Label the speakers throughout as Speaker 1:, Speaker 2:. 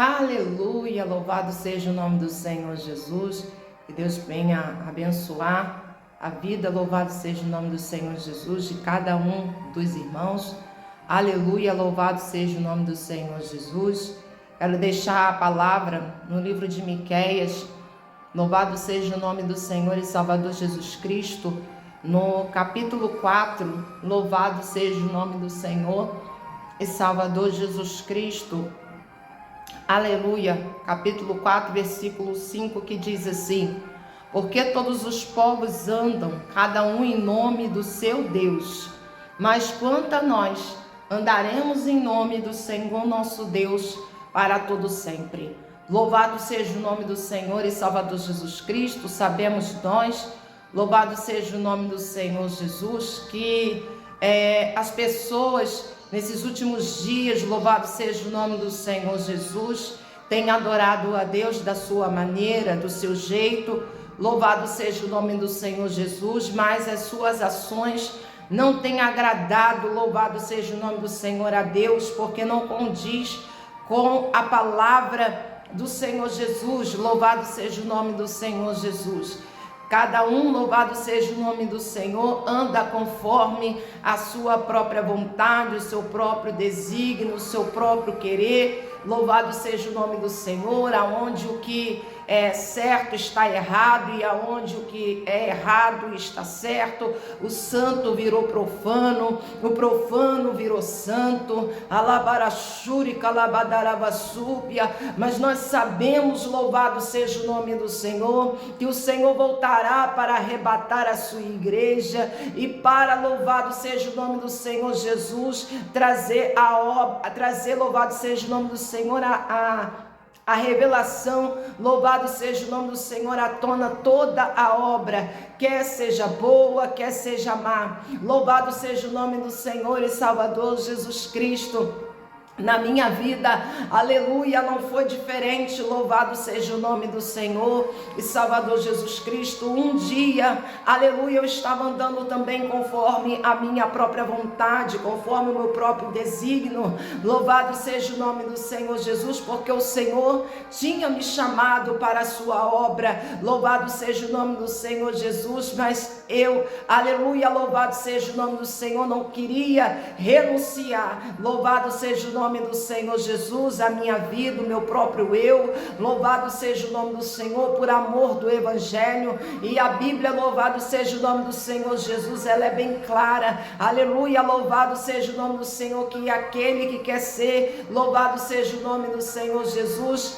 Speaker 1: Aleluia, louvado seja o nome do Senhor Jesus. Que Deus venha abençoar a vida, louvado seja o nome do Senhor Jesus, de cada um dos irmãos. Aleluia, louvado seja o nome do Senhor Jesus. Quero deixar a palavra no livro de Miqueias, louvado seja o nome do Senhor e Salvador Jesus Cristo, no capítulo 4, louvado seja o nome do Senhor e Salvador Jesus Cristo. Aleluia, capítulo 4, versículo 5, que diz assim: porque todos os povos andam, cada um em nome do seu Deus, mas quanto a nós, andaremos em nome do Senhor nosso Deus para todo sempre. Louvado seja o nome do Senhor e Salvador Jesus Cristo. Sabemos nós, louvado seja o nome do Senhor Jesus, que as pessoas nesses últimos dias, louvado seja o nome do Senhor Jesus, têm adorado a Deus da sua maneira, do seu jeito. Louvado seja o nome do Senhor Jesus, mas as suas ações não têm agradado, louvado seja o nome do Senhor a Deus, porque não condiz com a palavra do Senhor Jesus. Louvado seja o nome do Senhor Jesus. Cada um, louvado seja o nome do Senhor, anda conforme a sua própria vontade, o seu próprio desígnio, o seu próprio querer. Louvado seja o nome do Senhor, aonde o que é certo está errado e aonde o que é errado está certo. O santo virou profano, o profano virou santo. Alabarachuri calabadaravasúpia. Mas nós sabemos, louvado seja o nome do Senhor, que o Senhor voltará para arrebatar a sua igreja e para, louvado seja o nome do Senhor Jesus, trazer a obra, louvado seja o nome do Senhor, a revelação, louvado seja o nome do Senhor, à tona toda a obra, quer seja boa, quer seja má. Louvado seja o nome do Senhor e Salvador Jesus Cristo. Na minha vida, aleluia, não foi diferente. Louvado seja o nome do Senhor e Salvador Jesus Cristo. Um dia, aleluia, eu estava andando também conforme a minha própria vontade, conforme o meu próprio desígnio. Louvado seja o nome do Senhor Jesus, porque o Senhor tinha me chamado para a sua obra. Louvado seja o nome do Senhor Jesus, mas eu, aleluia, louvado seja o nome do Senhor, não queria renunciar. Louvado seja o nome do Senhor Jesus, a minha vida, o meu próprio eu. Louvado seja o nome do Senhor por amor do Evangelho. E a Bíblia, louvado seja o nome do Senhor Jesus, ela é bem clara. Aleluia, louvado seja o nome do Senhor, que aquele que quer ser, louvado seja o nome do Senhor Jesus,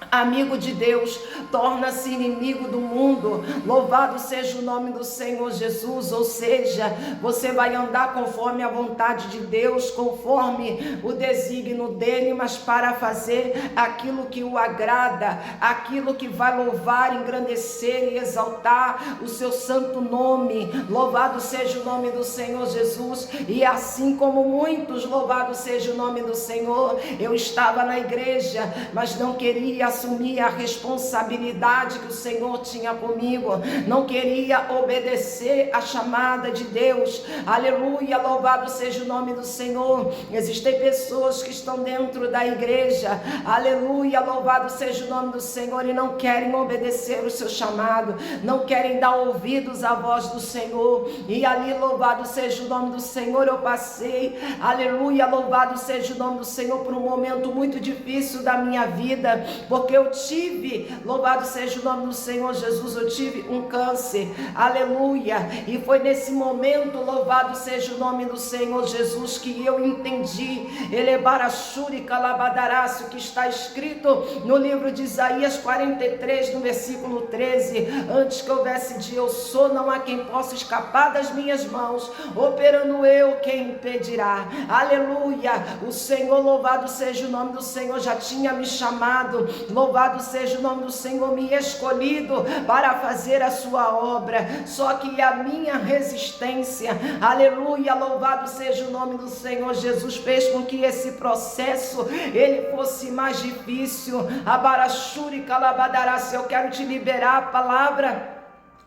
Speaker 1: amigo de Deus, torna-se inimigo do mundo. Louvado seja o nome do Senhor Jesus. Ou seja, você vai andar conforme a vontade de Deus, conforme o desígnio dele, mas para fazer aquilo que o agrada, aquilo que vai louvar, engrandecer e exaltar o seu santo nome. Louvado seja o nome do Senhor Jesus. E assim como muitos, louvado seja o nome do Senhor, eu estava na igreja, mas não queria assumir a responsabilidade que o Senhor tinha comigo, não queria obedecer a chamada de Deus. Aleluia, louvado seja o nome do Senhor. Existem pessoas que estão dentro da igreja, aleluia, louvado seja o nome do Senhor, e não querem obedecer o seu chamado, não querem dar ouvidos à voz do Senhor. E ali, louvado seja o nome do Senhor, eu passei, aleluia, louvado seja o nome do Senhor, por um momento muito difícil da minha vida, porque eu tive, louvado seja o nome do Senhor Jesus, eu tive um câncer, aleluia, e foi nesse momento, louvado seja o nome do Senhor Jesus, que eu entendi, elebarachuri calabadaraço, que está escrito no livro de Isaías 43, no versículo 13, antes que houvesse dia eu sou, não há quem possa escapar das minhas mãos, operando eu, quem impedirá. Aleluia, o Senhor, louvado seja o nome do Senhor, já tinha me chamado, louvado seja o nome do Senhor, me escolhido para fazer a sua obra. Só que a minha resistência, aleluia, louvado seja o nome do Senhor Jesus, fez com que esse processo ele fosse mais difícil. Abarachuri calabadaraça, eu quero te liberar a palavra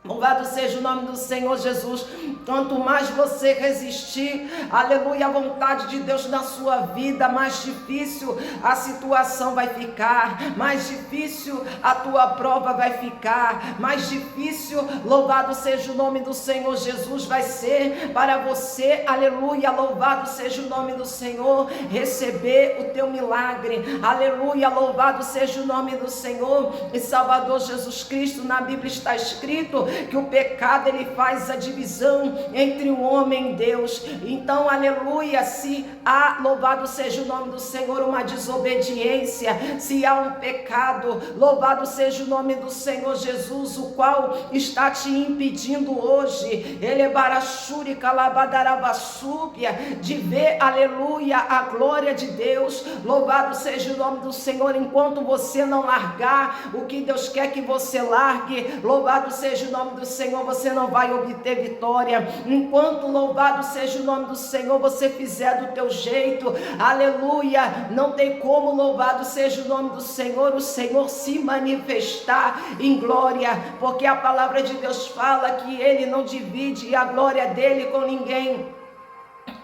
Speaker 1: Louvado seja o nome do Senhor Jesus. Quanto mais você resistir, aleluia, à vontade de Deus na sua vida, mais difícil a situação vai ficar, mais difícil a tua prova vai ficar, mais difícil, louvado seja o nome do Senhor Jesus, vai ser para você, aleluia, louvado seja o nome do Senhor, receber o teu milagre, aleluia, louvado seja o nome do Senhor e Salvador Jesus Cristo. Na Bíblia está escrito que o pecado ele faz a divisão entre o homem e Deus. Então, aleluia, se há, louvado seja o nome do Senhor, uma desobediência, se há um pecado, louvado seja o nome do Senhor Jesus, o qual está te impedindo hoje, elebarachuri calabadarabasúbia, de ver, aleluia, a glória de Deus, louvado seja o nome do Senhor, enquanto você não largar o que Deus quer que você largue, louvado seja o nome do Senhor, você não vai obter vitória. Enquanto, louvado seja o nome do Senhor, você fizer do teu jeito, aleluia, não tem como, louvado seja o nome do Senhor, o Senhor se manifestar em glória, porque a palavra de Deus fala que Ele não divide a glória dele com ninguém.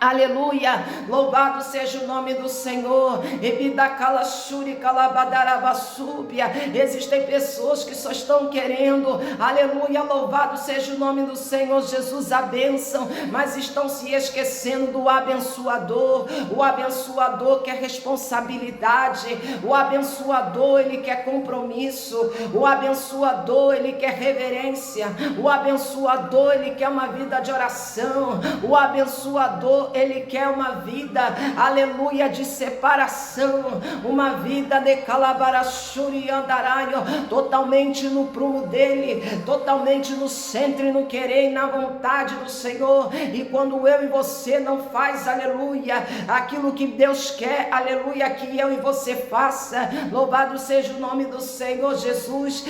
Speaker 1: Aleluia, louvado seja o nome do Senhor. Existem pessoas que só estão querendo, aleluia, louvado seja o nome do Senhor Jesus, a bênção, mas estão se esquecendo do abençoador. O abençoador quer responsabilidade, o abençoador ele quer compromisso, o abençoador ele quer reverência, o abençoador ele quer uma vida de oração, o abençoador ele quer uma vida, aleluia, de separação, uma vida de calabarachuri andaraio, totalmente no prumo dele, totalmente no centro e no querer e na vontade do Senhor. E quando eu e você não faz, aleluia, aquilo que Deus quer, aleluia, que eu e você faça, louvado seja o nome do Senhor Jesus.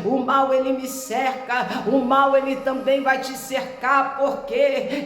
Speaker 1: O mal ele me cerca, o mal ele também vai te cercar, porque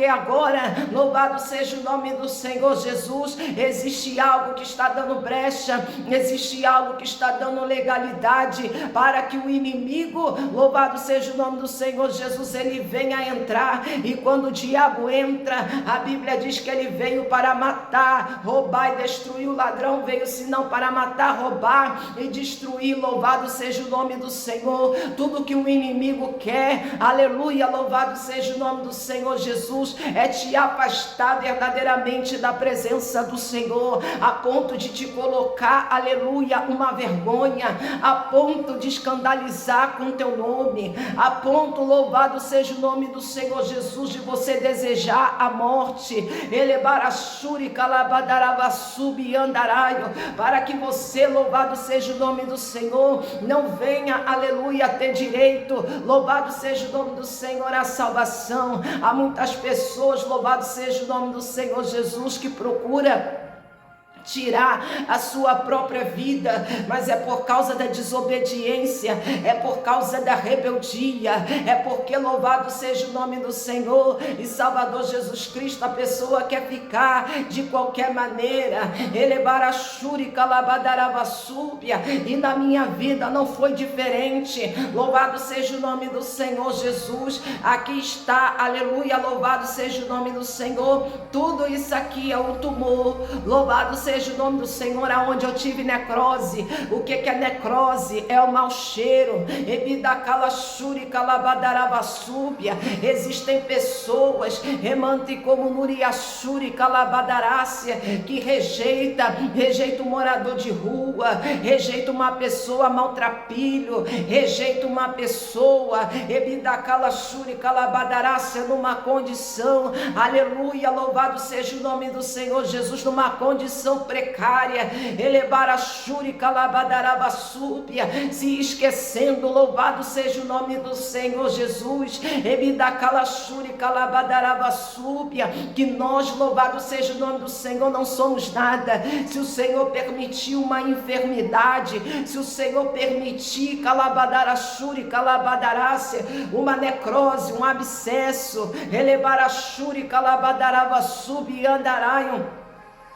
Speaker 1: agora, louvado seja o nome do Senhor Jesus, existe algo que está dando brecha, existe algo que está dando legalidade para que o inimigo, louvado seja o nome do Senhor Jesus, ele venha entrar. E quando o diabo entra, a Bíblia diz que ele veio para matar, roubar e destruir. O ladrão veio senão para matar, roubar e destruir. Louvado seja o nome do Senhor. Tudo que o inimigo quer, aleluia, louvado seja o nome do Senhor Jesus, é te afastar verdadeiramente da presença do Senhor, a ponto de te colocar, aleluia, uma vergonha, a ponto de escandalizar com teu nome, a ponto, louvado seja o nome do Senhor Jesus, de você desejar a morte, elebarachuri calabadarabasubi andaraio, para que você, louvado seja o nome do Senhor, não venha, aleluia, ter direito, louvado seja o nome do Senhor, a salvação. Há muitas pessoas, louvado seja o nome do Senhor Jesus, que procura tirar a sua própria vida, mas é por causa da desobediência, é por causa da rebeldia, é porque, louvado seja o nome do Senhor e Salvador Jesus Cristo, a pessoa quer ficar de qualquer maneira, elebarachuri calabadarabasúbia, e na minha vida não foi diferente. Louvado seja o nome do Senhor Jesus. Aqui está, aleluia, louvado seja o nome do Senhor. Tudo isso aqui é o tumor, louvado seja o nome do Senhor. Aonde eu tive necrose, o que é necrose? É o mau cheiro. Existem pessoas que rejeita o morador de rua, rejeita uma pessoa maltrapilho, rejeita uma pessoa numa condição, aleluia, louvado seja o nome do Senhor Jesus, numa condição precária, se esquecendo, louvado seja o nome do Senhor Jesus, que nós, louvado seja o nome do Senhor, não somos nada. Se o Senhor permitir uma enfermidade, se o Senhor permitir uma necrose, um abscesso,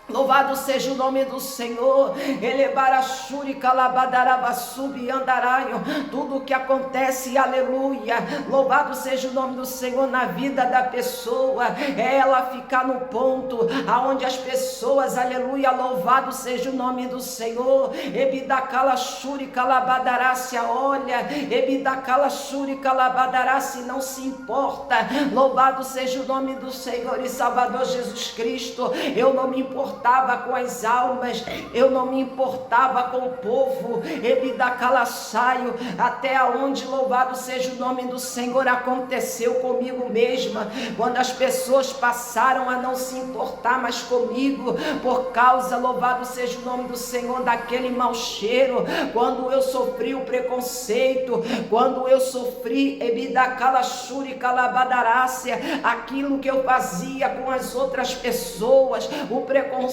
Speaker 1: Louvado seja o nome do Senhor. Elebarachuri calabadarabaçubi andaraio. Tudo que acontece, aleluia. Louvado seja o nome do Senhor na vida da pessoa. É ela ficar no ponto aonde as pessoas, aleluia, louvado seja o nome do Senhor. Ebidacalachuri calabadácia, olha. Ebidacalachuri calabadácia, não se importa. Louvado seja o nome do Senhor e Salvador Jesus Cristo. Eu não me importava com as almas, eu não me importava com o povo, Ebidacalaçaio, até aonde, louvado seja o nome do Senhor, aconteceu comigo mesma, quando as pessoas passaram a não se importar mais comigo, por causa, louvado seja o nome do Senhor, daquele mau cheiro, quando eu sofri o preconceito, quando eu sofri, Ebidacalachuri calabadarácia, aquilo que eu fazia com as outras pessoas, o preconceito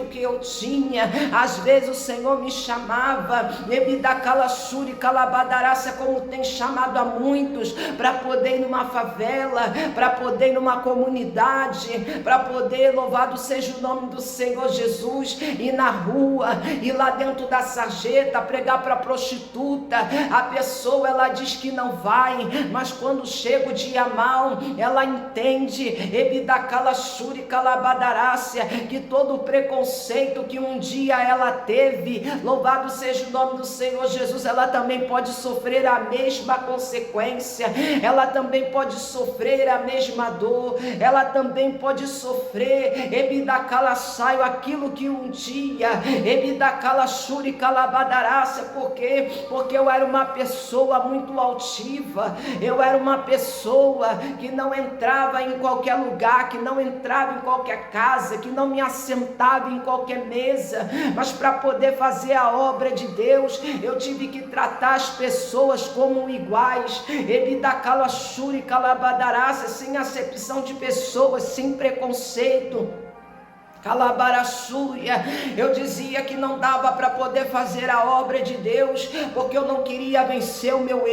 Speaker 1: que eu tinha, às vezes o Senhor me chamava, Ebidacalachuri calabadarácia, como tem chamado a muitos, para poder ir numa favela, para poder ir numa comunidade, para poder, louvado seja o nome do Senhor Jesus, ir na rua, ir lá dentro da sarjeta, pregar para prostituta. A pessoa, ela diz que não vai, mas quando chega o dia mau, ela entende, Ebidacalachuri calabadarácia, que todo o preconceito que um dia ela teve, louvado seja o nome do Senhor Jesus, ela também pode sofrer a mesma consequência, ela também pode sofrer a mesma dor, ela também pode sofrer, Ebidacalaçaio, aquilo que um dia, Ebidacalachuri calabadarácia, porque eu era uma pessoa muito altiva, eu era uma pessoa que não entrava em qualquer lugar, que não entrava em qualquer casa, que não me assentava em qualquer mesa, mas para poder fazer a obra de Deus, eu tive que tratar as pessoas como iguais, Ebidacalachuri calabadarácia, sem acepção de pessoas, sem preconceito. Calabaraçúria, eu dizia que não dava para poder fazer a obra de Deus, porque eu não queria vencer o meu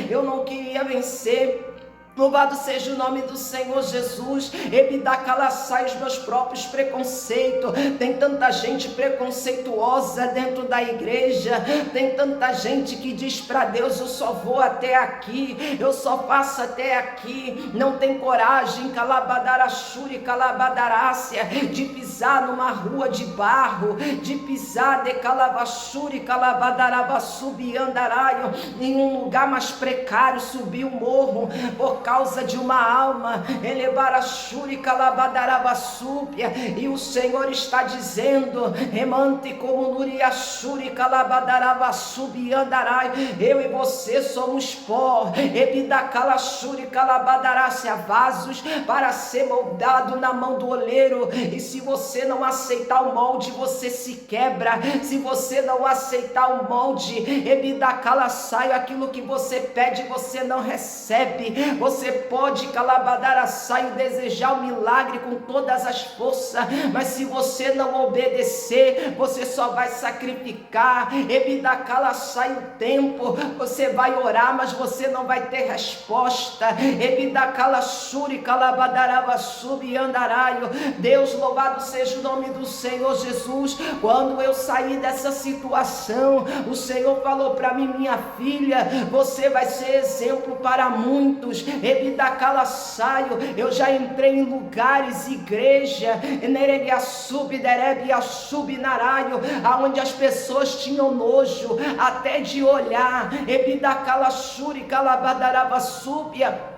Speaker 1: eu não queria vencer. Louvado seja o nome do Senhor Jesus, Ebidacalaçai, os meus próprios preconceitos. Tem tanta gente preconceituosa dentro da igreja, tem tanta gente que diz para Deus: eu só vou até aqui, eu só passo até aqui, não tem coragem, Calabadaraxuri, calabadarácia, de pisar numa rua de barro, de pisar de calabachuri, calabadarabaçubiandaraio, em um lugar mais precário, subir o morro, por causa de uma alma, Elebarachuri calabadarabaçúpia, e o Senhor está dizendo, remante como nuriachuri calabadarabaçubiandarai, eu e você somos pó, Ebidacalachuri calabadarácia, vasos para ser moldado na mão do oleiro, e se você não aceitar o molde, você se quebra. Se você não aceitar o molde, Ebidacalaçaio, aquilo que você pede, você não recebe. Você pode calabadaraçaio, desejar o milagre com todas as forças, mas se você não obedecer, você só vai sacrificar, Ebidacalaçaio, o tempo, você vai orar, mas você não vai ter resposta, Ebidacalachuri calabadarabaçubiandaraio. Deus, louvado seja o nome do Senhor Jesus. Quando eu saí dessa situação, o Senhor falou para mim: minha filha, você vai ser exemplo para muitos. Ebidacalaçaio, eu já entrei em lugares, igreja, Neregiaçubiderebiaçubinaraio, aonde as pessoas tinham nojo até de olhar, Ebidacalachuri calabadarabaçúbia,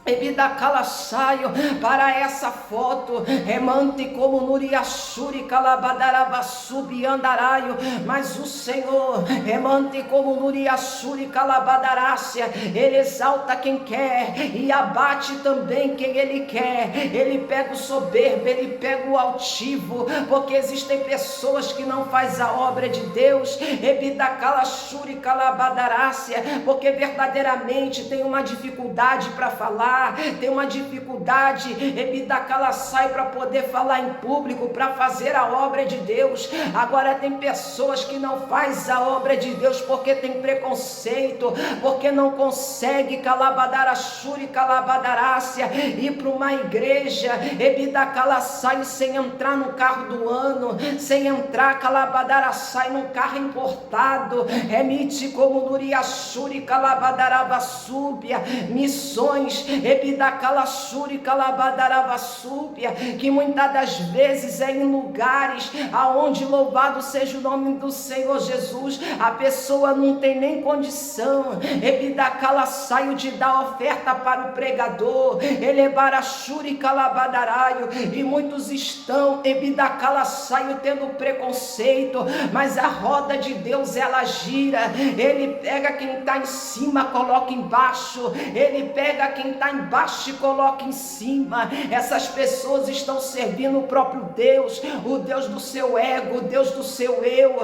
Speaker 1: Ebidacalaçaio, para essa foto, remante como nuriachuri calabadarabaçubiandaraio, mas o Senhor, remante como nuriachuri calabadarácia, Ele exalta quem quer e abate também quem Ele quer. Ele pega o soberbo, Ele pega o altivo, porque existem pessoas que não fazem a obra de Deus, Ebidacalachuri calabadarácia, porque verdadeiramente tem uma dificuldade para falar, falar, tem uma dificuldade, sai para poder falar em público, para fazer a obra de Deus. Agora tem pessoas que não faz a obra de Deus porque tem preconceito, porque não consegue calabadaraxuri, calabadarácia, ir para uma igreja, sai sem entrar no carro do ano, sem entrar calabadaraçai num carro importado, remite como nuriaxuri, calabadaravasúbia, missões, ebidacalaxuri, calabadaravasúbia, que muitas das vezes é em lugares aonde, louvado seja o nome do Senhor Jesus, a pessoa não tem nem condição, ebidacalaçaio, de dar oferta para o pregador, elebaraxuri, calabadaraio, e muitos estão, ebidacalaçaio, tendo preconceito, mas a roda de Deus ela gira, ele pega quem está em cima, coloca embaixo, ele pega quem está embaixo e coloca em cima. Essas pessoas estão servindo o próprio Deus, o Deus do seu ego, o Deus do seu eu,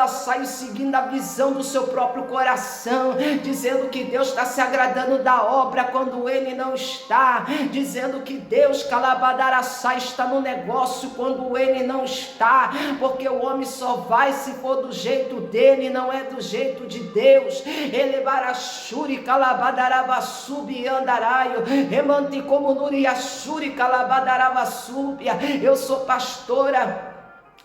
Speaker 1: sai seguindo a visão do seu próprio coração, dizendo que Deus está se agradando da obra quando ele não está, dizendo que Deus calabadaraçai está no negócio quando ele não está, porque o homem só vai se for do jeito dele, não é do jeito de Deus. Ele baraxuri, calabadaravassubi, andaraio, remante como nuriaxuri, calabadaravasúbia. Eu sou pastora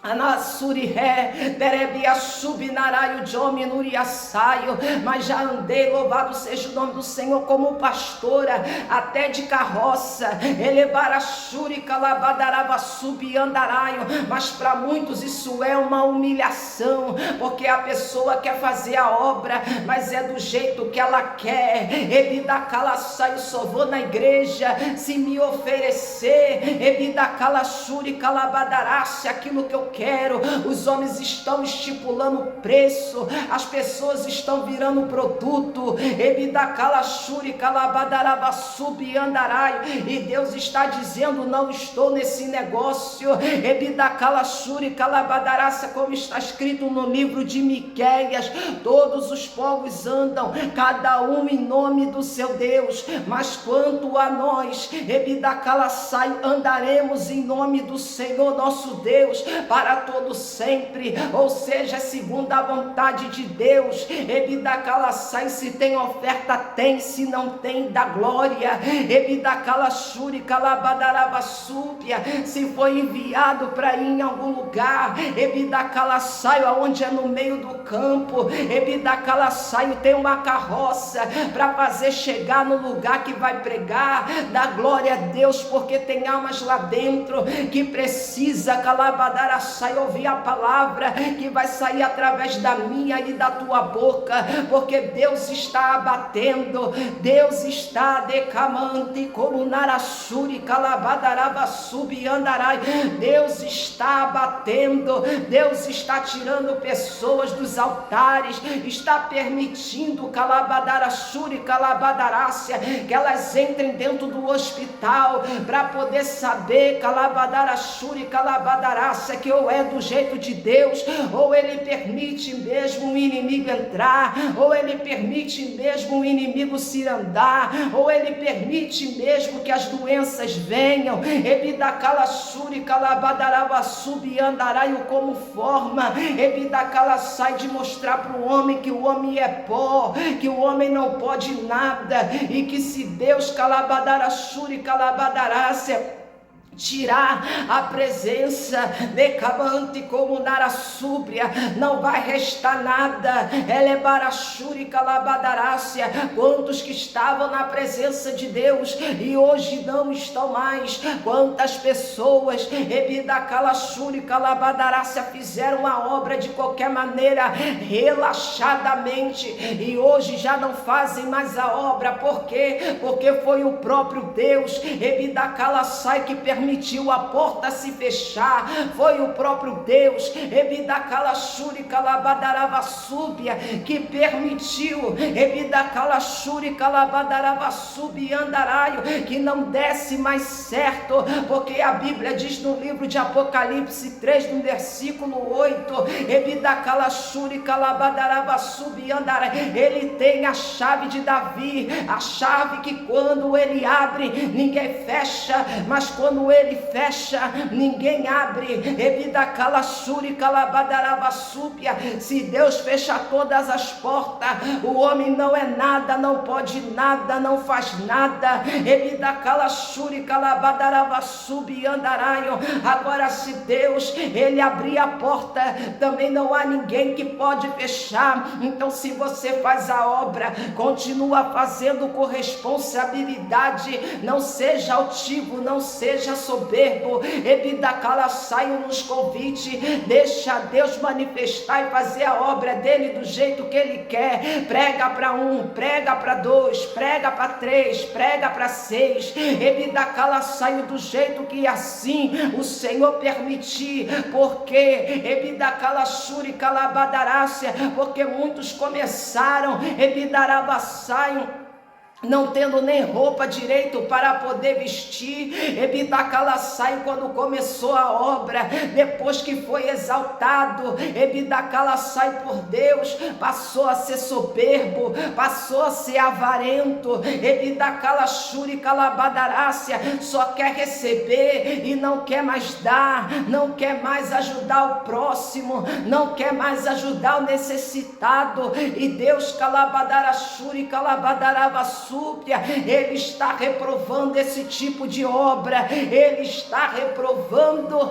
Speaker 1: Anassuri ré, derebia subinaraio de homem nuriaçaio, mas já andei, louvado seja o nome do Senhor, como pastora, até de carroça, elebarachuri calabadarava subiandaraio, mas para muitos isso é uma humilhação, porque a pessoa quer fazer a obra, mas é do jeito que ela quer, ebidacalaçaio, só vou na igreja se me oferecer, ebidacalachuri calabadarace, aquilo que eu quero. Os homens estão estipulando o preço, as pessoas estão virando produto, ebidacalachuri calabadaravassubi andaraio, e Deus está dizendo: não estou nesse negócio, ebidacalachuri calabadaraça, como está escrito no livro de Miqueias: todos os povos andam, cada um em nome do seu Deus, mas quanto a nós, ebidacalaçai, andaremos em nome do Senhor nosso Deus, para todo sempre, ou seja, segundo a vontade de Deus. Ebidacalaçai, se tem oferta tem, se não tem, dá glória. Ebidacalachuri calabadaravasúbia, se foi enviado para ir em algum lugar, ebidacalaçai, aonde é no meio do campo, ebidacalaçai, tem uma carroça para fazer chegar no lugar que vai pregar, dá glória a Deus, porque tem almas lá dentro que precisa calabadaraçai ouvir a palavra que vai sair através da minha e da tua boca, porque Deus está abatendo, Deus está decamante como naraxuri calabadaravassubi andarai, Deus está abatendo, Deus está tirando pessoas dos altares, está permitindo calabadaraxuri calabadarácia que elas entrem dentro do hospital para poder saber calabadaraxuri calabadarácia que ou é do jeito de Deus, ou ele permite mesmo o inimigo entrar, ou ele permite mesmo o inimigo se andar, ou ele permite mesmo que as doenças venham, ebidacalaxuri calabadaravassubi andaraio, como forma, ebidacalaçai, de mostrar para o homem que o homem é pó, que o homem não pode nada, e que se Deus calabadaraxuri calabadarácia tirar a presença decabante como naraçúbria, não vai restar nada. Elebarachuri calabadarácia, quantos que estavam na presença de Deus e hoje não estão mais, quantas pessoas ebidacalachuri calabadarácia fizeram a obra de qualquer maneira, relaxadamente, e hoje já não fazem mais a obra. Por quê? Porque foi o próprio Deus ebidacalaçai que permitiu permitiu a porta se fechar, foi o próprio Deus, que permitiu, que não desse mais certo, porque a Bíblia diz no livro de Apocalipse 3, no versículo 8, ele tem a chave de Davi, a chave que quando ele abre, ninguém fecha, mas quando ele fecha, ninguém abre. Se Deus fecha todas as portas, o homem não é nada, não pode nada, não faz nada. Agora, se Deus ele abrir a porta, também não há ninguém que pode fechar. Então, se você faz a obra, continua fazendo com responsabilidade, não seja altivo, não seja soberbo. Saia nos convite, deixa Deus manifestar e fazer a obra dele do jeito que ele quer. Prega para 1, prega para 2, prega para 3, prega para 6. Saia do jeito que assim o Senhor permitir, porque porque muitos começaram não tendo nem roupa direito para poder vestir. Sai quando começou a obra, depois que foi exaltado, sai por Deus, passou a ser soberbo, passou a ser avarento. Só quer receber e não quer mais dar, não quer mais ajudar o próximo, não quer mais ajudar o necessitado. E Deus ele está reprovando esse tipo de obra, ele está reprovando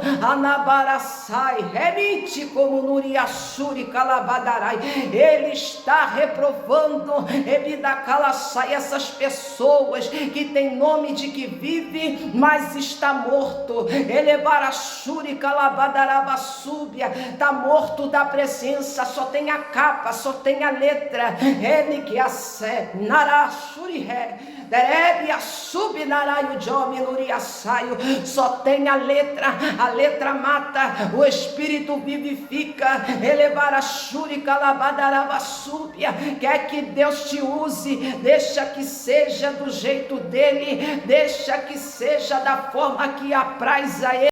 Speaker 1: remite como Nuriaçuri Calabadarai, ele está reprovando essas pessoas que tem nome de que vive, mas está morto. Está morto da presença, só tem a capa, só tem a letra. Ele que só tem a letra mata, o espírito vivifica. Quer que Deus te use, deixa que seja do jeito dele, deixa que seja da forma que apraz a ele.